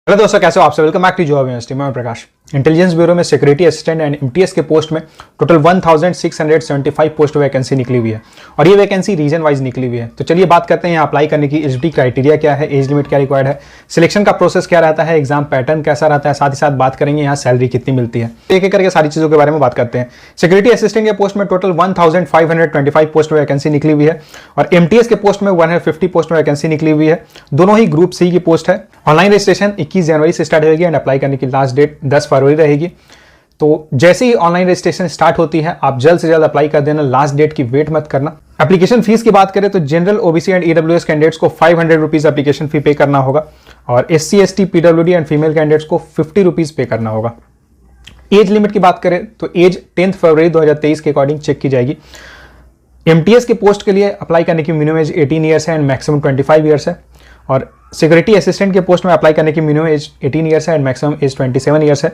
Hello दोस्तों, कैसे हो आप सब। Welcome back to Job University. मैं प्रकाश। इंटेलिजेंस ब्यूरो में सिक्योरिटी असिस्टेंट एंड एमटीएस के पोस्ट में टोटल 1675 पोस्ट वैकेंसी निकली हुई है और ये वैकेंसी रीजन वाइज निकली हुई है। तो चलिए बात करते हैं अप्लाई करने की एलिजिबिलिटी क्राइटेरिया क्या है, एज लिमिट क्या रिक्वायर्ड है, सिलेक्शन का प्रोसेस क्या रहता है, एग्जाम पैटर्न कैसा रहता है, साथ ही साथ बात करेंगे यहाँ सैलरी कितनी मिलती है। एक एक करके सारी चीज़ों के बारे में बात करते हैं। सिक्योरिटी असिस्टेंट के पोस्ट में टोटल 1525 पोस्ट वैकेंसी निकली हुई है और एमटीएस के पोस्ट में 150 पोस्ट वैकेंसी निकली हुई है। दोनों ही ग्रुप सी की पोस्ट है। ऑनलाइन रजिस्ट्रेशन 21 जनवरी से स्टार्ट होगी एंड अप्लाई करने की लास्ट डेट 10 फरवरी रहेगी। तो जैसे ही ऑनलाइन रजिस्ट्रेशन स्टार्ट होती है आप जल्द से जल्द अप्लाई कर देना, लास्ट डेट की वेट मत करना। एप्लीकेशन फीस की बात करें तो general, OBC and EWS candidates को 500 रुपीज एप्लीकेशन फी पे करना होगा और SC, ST, PWD and female candidates को 50 रुपीज पे करना होगा। एज लिमिट की बात करें तो एज 10 फरवरी 2023 के अकॉर्डिंग चेक की जाएगी। एमटीएस के पोस्ट के लिए अप्लाई करने की मिनिमम एज 18 ईयर्स है एंड मैक्सिमम 25 ईयर्स है और सिक्योरिटी असिस्टेंट के पोस्ट में अप्लाई करने की मिनिमम एज 18 ईयर्स है एंड मैक्सिमम एज 27 ईयर्स है।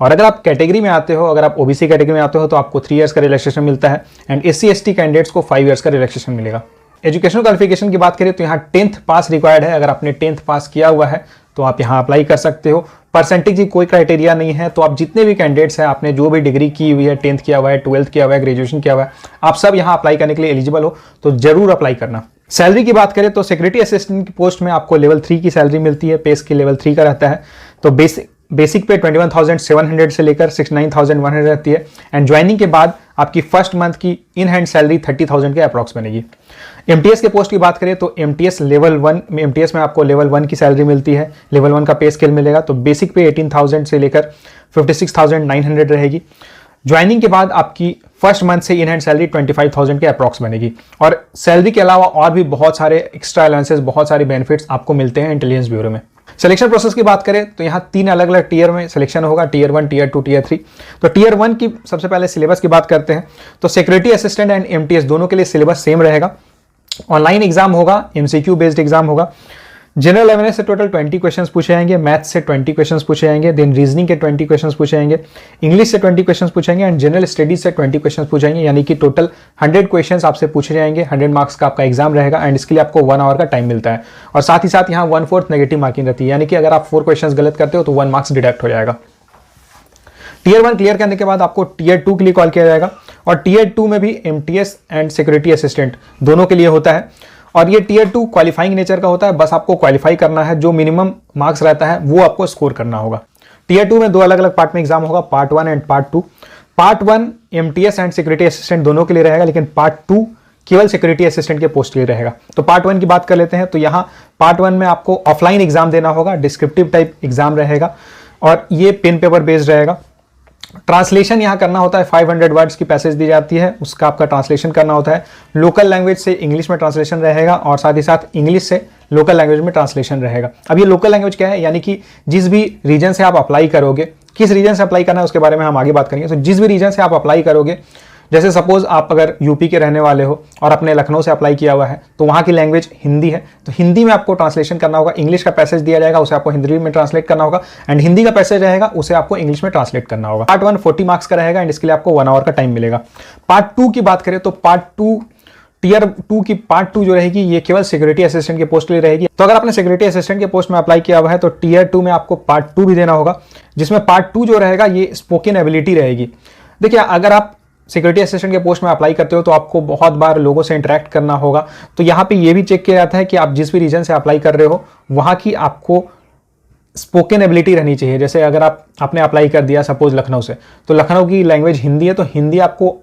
और अगर आप कैटेगरी में आते हो, अगर आप ओबीसी कैटेगरी में आते हो तो आपको 3 ईयर्स का रिलैक्सेशन मिलता है एंड एससी, एसटी कैंडिडेट्स को 5 ईयर्स का रिलैक्सेशन मिलेगा। एजुकेशनल क्वालिफिकेशन की बात करें तो यहाँ 10th पास रिक्वायर्ड है। अगर आपने 10th पास किया हुआ है तो आप यहाँ अप्लाई कर सकते हो। परसेंटेज की कोई क्राइटेरिया नहीं है, तो आप जितने भी कैंडिडेट्स हैं, आपने जो भी डिग्री की हुई है, 10th किया हुआ है, 12th किया हुआ है, ग्रेजुएशन किया हुआ है, आप सब यहाँ अप्लाई करने के लिए एलिजिबल हो, तो जरूर अप्लाई करना। सैलरी की बात करें तो सिक्योरिटी असिस्टेंट की पोस्ट में आपको लेवल 3 की सैलरी मिलती है। पे स्केल लेवल 3 का रहता है। तो बेसिक पे 21,700 से लेकर 69,100 रहती है एंड ज्वाइनिंग के बाद आपकी फर्स्ट मंथ की इन हैंड सैलरी 30,000 के अप्रॉक्स बनेगी। एमटीएस के पोस्ट की बात करें तो एमटीएस लेवल 1 में, एमटीएस में आपको लेवल 1 की सैलरी मिलती है। लेवल 1 का पे स्केल मिलेगा। तो बेसिक पे 18,000 से लेकर 56,900 रहेगी। ज्वाइनिंग के बाद आपकी फर्स्ट मंथ से इन हैंड सैलरी 25,000 के अप्रॉक्स बनेगी और सैलरी के अलावा और भी बहुत सारे एक्स्ट्रा अलाउंसेस, बहुत सारे बेनिफिट्स आपको मिलते हैं इंटेलिजेंस ब्यूरो में। सिलेक्शन प्रोसेस की बात करें तो यहाँ 3 अलग अलग टीयर में सिलेक्शन होगा, टीयर 1, टीयर 2, टीयर 3। तो टीयर 1 की सबसे पहले सिलेबस की बात करते हैं। तो सिक्योरिटी असिस्टेंट एंड एमटीएस दोनों के लिए सिलेबस सेम रहेगा। ऑनलाइन एग्जाम होगा, एमसीक्यू बेस्ड एग्जाम होगा। जनरल अवेयरनेस से टोटल 20 क्वेश्चंस पूछे जाएंगे, मैथ्स से 20 क्वेश्चंस पूछे जाएंगे, देन रीजनिंग के 20 क्वेश्चंस पूछे जाएंगे, इंग्लिश से 20 क्वेश्चंस पूछेंगे एंड जनरल स्टडीज से 20 क्वेश्चंस पूछेंगे। यानी कि टोटल 100 क्वेश्चंस आपसे पूछे जाएंगे। 100 मार्क्स का आपका एग्जाम रहेगा एंड इसके लिए आपको 1 आवर का टाइम मिलता है और साथ ही साथ यहाँ 1/4 नेगेटिव मार्किंग रहती है। यानी कि अगर आप 4 क्वेश्चंस गलत करते हो तो 1 मार्क्स डिडक्ट हो जाएगा। टीयर 1 क्लियर करने के बाद आपको टीयर 2 के लिए कॉल किया जाएगा और टीयर 2 में भी एमटीएस एंड सिक्योरिटी असिस्टेंट दोनों के लिए होता है और ये टीयर 2 क्वालिफाइंग नेचर का होता है। बस आपको क्वालिफाई करना है, जो मिनिमम मार्क्स रहता है वो आपको स्कोर करना होगा। टीयर 2 में 2 अलग अलग पार्ट में एग्जाम होगा, part 1 and part 2। Part 1 MTS and security assistant दोनों के लिए रहेगा, लेकिन पार्ट 2 केवल सिक्योरिटी असिस्टेंट के पोस्ट के लिए रहेगा। तो पार्ट 1 की बात कर लेते हैं। तो यहाँ पार्ट 1 में आपको ऑफलाइन एग्जाम देना होगा, डिस्क्रिप्टिव टाइप एग्जाम रहेगा और ये पेन पेपर बेस्ड रहेगा। ट्रांसलेशन यहाँ करना होता है, 500 वर्ड्स की पैसेज दी जाती है, उसका आपका ट्रांसलेशन करना होता है। लोकल लैंग्वेज से इंग्लिश में ट्रांसलेशन रहेगा और साथ ही साथ इंग्लिश से लोकल लैंग्वेज में ट्रांसलेशन रहेगा। अब ये लोकल लैंग्वेज क्या है, यानी कि जिस भी रीजन से आप अप्लाई करोगे, किस रीजन से अप्लाई करना है उसके बारे में हम आगे बात करेंगे। तो जिस भी रीजन से आप अप्लाई करोगे, जैसे सपोज आप अगर यूपी के रहने वाले हो और अपने लखनऊ से अप्लाई किया हुआ है तो वहाँ की लैंग्वेज हिंदी है, तो हिंदी में आपको ट्रांसलेशन करना होगा। इंग्लिश का पैसेज दिया जाएगा, उसे आपको हिंदी में ट्रांसलेट करना होगा एंड हिंदी का पैसेज रहेगा, उसे आपको इंग्लिश में ट्रांसलेट करना होगा। पार्ट 1 40 मार्क्स का रहेगा एंड इसके लिए आपको 1 आवर का टाइम मिलेगा। पार्ट 2 की बात करें तो पार्ट 2 टीयर 2 की पार्ट 2 जो रहेगी ये केवल सिक्योरिटी असिस्टेंट के पोस्ट के लिए रहेगी। तो अगर आपने सिक्योरिटी असिस्टेंट के पोस्ट में अप्लाई किया हुआ है तो टीयर 2 में आपको पार्ट 2 भी देना होगा, जिसमें पार्ट 2 जो रहेगा ये स्पोकन एबिलिटी रहेगी। देखिए, अगर आप सिक्योरिटी असिस्टेंट के पोस्ट में अप्लाई करते हो तो आपको बहुत बार लोगों से इंटरेक्ट करना होगा। तो यहाँ पे ये भी चेक किया जाता है कि आप जिस भी रीजन से अप्लाई कर रहे हो वहाँ की आपको स्पोकन एबिलिटी रहनी चाहिए। जैसे अगर आपने अप्लाई कर दिया सपोज लखनऊ से, तो लखनऊ की लैंग्वेज हिंदी है, तो हिंदी आपको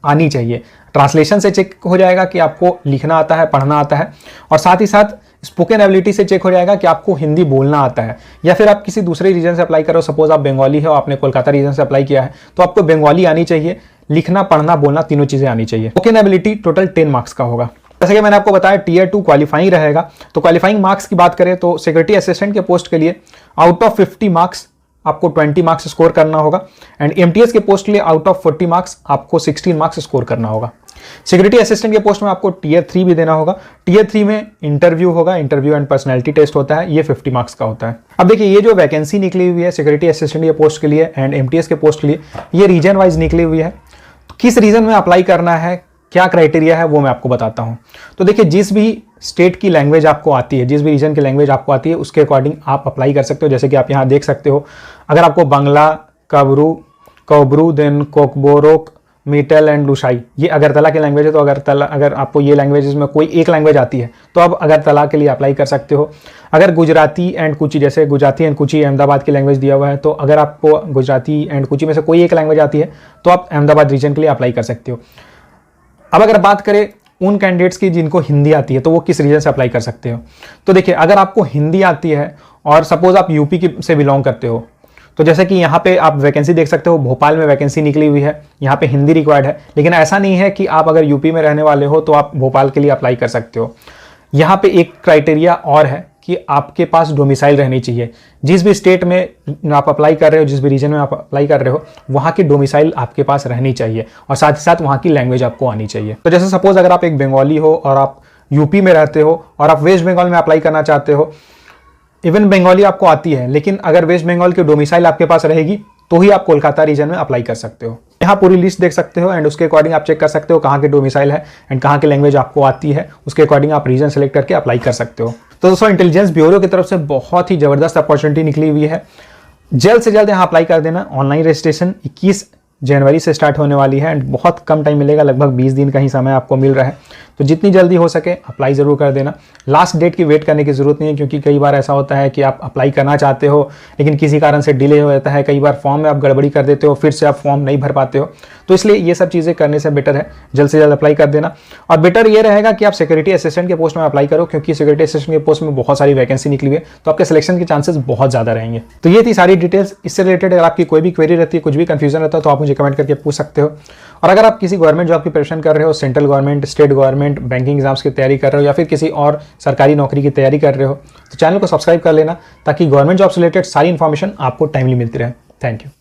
आनी चाहिए। ट्रांसलेशन से चेक हो जाएगा कि आपको लिखना आता है, पढ़ना आता है और साथ ही साथ स्पोकन एबिलिटी से चेक हो जाएगा कि आपको हिंदी बोलना आता है। या फिर आप किसी दूसरे रीजन से अप्लाई करो, सपोज आप बंगाली हो, आपने कोलकाता रीजन से अप्लाई किया है, तो आपको बंगाली आनी चाहिए, लिखना, पढ़ना, बोलना तीनों चीजें आनी चाहिए। स्पोकन एबिलिटी टोटल 10 मार्क्स का होगा। जैसे कि मैंने आपको बताया टीयर 2 क्वालिफाइंग रहेगा। तो क्वालिफाइंग मार्क्स की बात करें तो सिक्योरिटी असिस्टेंट के पोस्ट के लिए आउट ऑफ 50 मार्क्स आपको 20 मार्क्स स्कोर करना होगा एंड एमटीएस के पोस्ट के लिए आउट ऑफ 40 मार्क्स आपको 16 मार्क्स स्कोर करना होगा। सिक्योरिटी असिस्टेंट के पोस्ट में आपको टीयर 3 भी देना होगा। टीयर 3 में इंटरव्यू होगा, इंटरव्यू एंड पर्सनैलिटी टेस्ट होता है, ये 50 मार्क्स का होता है। अब देखिए, ये जो वैकेंसी निकली हुई है सिक्योरिटी असिस्टेंट के पोस्ट के लिए एंड एमटीएस के पोस्ट के लिए, ये रीजन वाइज निकली हुई है। किस रीजन में अप्लाई करना है, क्या क्राइटेरिया है वो मैं आपको बताता हूँ। तो देखिए, जिस भी स्टेट की लैंग्वेज आपको आती है, जिस भी रीजन की लैंग्वेज आपको आती है, उसके अकॉर्डिंग आप अप्लाई कर सकते हो। जैसे कि आप यहाँ देख सकते हो, अगर आपको बांग्ला, कब्रू, देन कोकबोरोक, मीटल एंड लुशाई, ये अगरतला की लैंग्वेज है। तो अगर आपको ये लैंग्वेजेस में कोई एक लैंग्वेज आती है तो आप अगरतला के लिए अप्लाई कर सकते हो। अगर गुजराती एंड कुची, जैसे गुजराती एंड कुची अहमदाबाद की लैंग्वेज दिया हुआ है, तो अगर आपको गुजराती एंड कुची में से कोई एक लैंग्वेज आती है तो आप अहमदाबाद रीजन के लिए अप्लाई कर सकते हो। अब अगर बात करें उन कैंडिडेट्स की जिनको हिंदी आती है, तो वो किस रीजन से अप्लाई कर सकते हो। तो देखिए, अगर आपको हिंदी आती है और सपोज आप यूपी से बिलोंग करते हो, तो जैसे कि यहाँ पे आप वैकेंसी देख सकते हो, भोपाल में वैकेंसी निकली हुई है, यहाँ पे हिंदी रिक्वायर्ड है। लेकिन ऐसा नहीं है कि आप अगर यूपी में रहने वाले हो तो आप भोपाल के लिए अप्लाई कर सकते हो। यहाँ पे एक क्राइटेरिया और है कि आपके पास डोमिसाइल रहनी चाहिए। जिस भी स्टेट में आप अप्लाई कर रहे हो, जिस भी रीजन में आप अप्लाई कर रहे हो, वहाँ की डोमिसाइल आपके पास रहनी चाहिए और साथ ही साथ वहाँ की लैंग्वेज आपको आनी चाहिए। तो जैसे सपोज अगर आप एक बंगाली हो और आप यूपी में रहते हो और आप वेस्ट बंगाल में अप्लाई करना चाहते हो, इवन बंगाली आपको आती है, लेकिन अगर वेस्ट बंगाल की डोमिसाइल आपके पास रहेगी तो ही आप कोलकाता रीजन में अप्लाई कर सकते हो। यहाँ पूरी लिस्ट देख सकते हो एंड उसके अकॉर्डिंग आप चेक कर सकते हो कहाँ की डोमिसाइल है एंड कहाँ की लैंग्वेज आपको आती है। उसके अकॉर्डिंग आप रीजन सेलेक्ट करके अप्लाई कर सकते हो। तो दोस्तों, इंटेलिजेंस ब्यूरो की तरफ से बहुत ही जबरदस्त अपॉर्चुनिटी निकली हुई है। जल्द से जल्द यहाँ अप्लाई कर देना। ऑनलाइन रजिस्ट्रेशन 21 जनवरी से स्टार्ट होने वाली है एंड बहुत कम टाइम मिलेगा, लगभग 20 दिन का ही समय आपको मिल रहा है। तो जितनी जल्दी हो सके अप्लाई ज़रूर कर देना। लास्ट डेट की वेट करने की ज़रूरत नहीं है, क्योंकि कई बार ऐसा होता है कि आप अप्लाई करना चाहते हो लेकिन किसी कारण से डिले हो जाता है। कई बार फॉर्म में आप गड़बड़ी कर देते हो, फिर से आप फॉर्म नहीं भर पाते हो। तो इसलिए ये सब चीज़ें करने से बेटर है जल्द से जल्द अप्लाई कर देना। और बेटर ये रहेगा कि आप सिक्योरिटी असिस्टेंट के पोस्ट में अप्लाई करो, क्योंकि सिक्योरिटी असिस्टेंट के पोस्ट में बहुत सारी वैकेंसी निकली हुई है, तो आपके सिलेक्शन के चांसेस बहुत ज़्यादा रहेंगे। तो ये थी सारी डिटेल्स। इससे रिलेटेड अगर आपकी कोई भी क्वेरी रहती है, कुछ भी कंफ्यूजन रहता है, तो आप मुझे कमेंट करके पूछ सकते हो। और अगर आप किसी गवर्नमेंट जॉब की प्रिपरेशन कर रहे हो, central government, state government, banking exams की तैयारी कर रहे हो या फिर किसी और सरकारी नौकरी की तैयारी कर रहे हो, तो चैनल को सब्सक्राइब कर लेना ताकि गवर्नमेंट जॉब से रिलेटेड सारी इन्फॉर्मेशन आपको टाइमली मिलती रहे। Thank you.